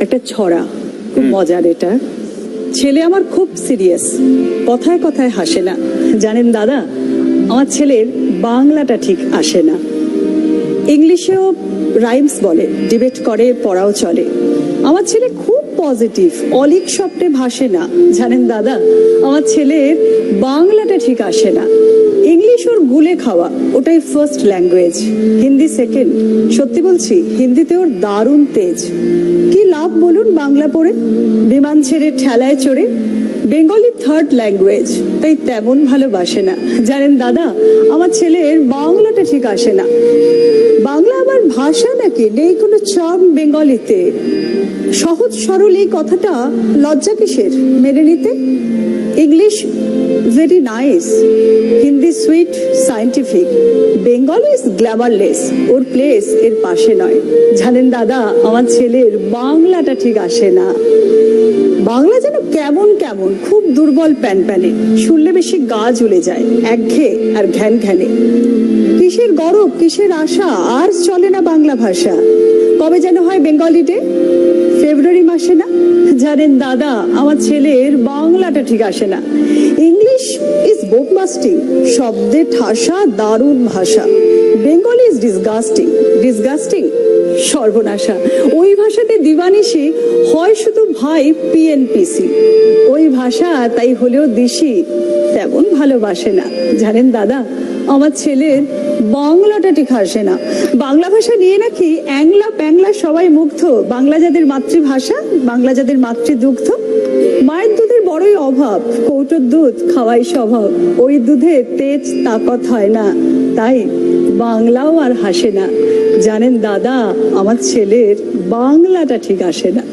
একটা ছড়া, খুব মজার এটা। ছেলে আমার খুব সিরিয়াস, কথায় কথায় হাসে না। জানেন দাদা, আমার ছেলের বাংলাটা ঠিক আসে না। ইংলিশেও রাইমস বলে, ডিবেট করে, পড়াও চলে। আমার ছেলে খুব পজিটিভ, অলিক স্বপ্নে ভাসে না। জানেন দাদা, আমার ছেলের বাংলাটা ঠিক আসে না। ইংলিশ ওর গুলে খাওয়া, ওটাই ফার্স্ট ল্যাঙ্গুয়েজ, হিন্দি সেকেন্ড। সত্যি বলছি, হিন্দিতে ওর দারুণ তেজ। কি লাভ বলুন বাংলা পড়ে, বিমান ছেড়ে ঠেলায় চড়ে। বেঙ্গলি থার্ড ল্যাঙ্গুয়েজ, তাই তেমন ভালোবাসে না। জানেন দাদা, আমার ছেলের বাংলাটা ঠিক আসে না। বাংলা আমার ভাষা নাকি, নেই কোনো চার্ম বেঙ্গলিতে। সহজ সরল এই কথাটা লজ্জা কিসের মেনে নিতে? English very nice, Hindi sweet scientific, Bengali is glamourless, or place এর পাশে নয়। জানেন দাদা, আমার ছেলের বাংলাটা ঠিক আসে না। বাংলা যেন কেমন কেমন, খুব দুর্বল প্যান প্যানে, শুনলে বেশি গা জ্বলে যায়, একঘেয়ে আর ঘ্যান ঘ্যানে। কিসের গরব, কিসের আশা, আর চলে না বাংলা ভাষা। কবে যেন হয় বেঙ্গলি ডে, ফেব্রুয়ারি মাসে না? জানেন দাদা, আমার ছেলের বাংলাটা ঠিক আসে না। ইংলিশ ইজ বুক মাস্টিং, শব্দে ঠাসা, দারুণ ভাষা। বেঙ্গলি ইজ ডিসগাস্টিং, ডিসগাস্টিং, সর্বনাশা। ওই ভাষাতে দিবানিশি হয় শুধু ভাই পিএনপিসি। ওই ভাষা তাই হলেও দিশি তেমন ভালোবাসে না। জানেন দাদা, আমার ছেলের বাংলাটা ঠিক আসে না। বাংলা ভাষা নিয়ে নাকি অ্যাংলা প্যাংলা সবাই মুগ্ধ। বাংলা যাদের মাতৃভাষা, বাংলা যাদের মাতৃদুগ্ধ। মায়ের দুধের বড়ই অভাব, কৌটোর দুধ খাওয়াই স্বভাব। ওই দুধে তেজ তাকত হয় না, তাই বাংলাও আর হাসে না। জানেন দাদা, আমার ছেলের বাংলাটা ঠিক আসে না।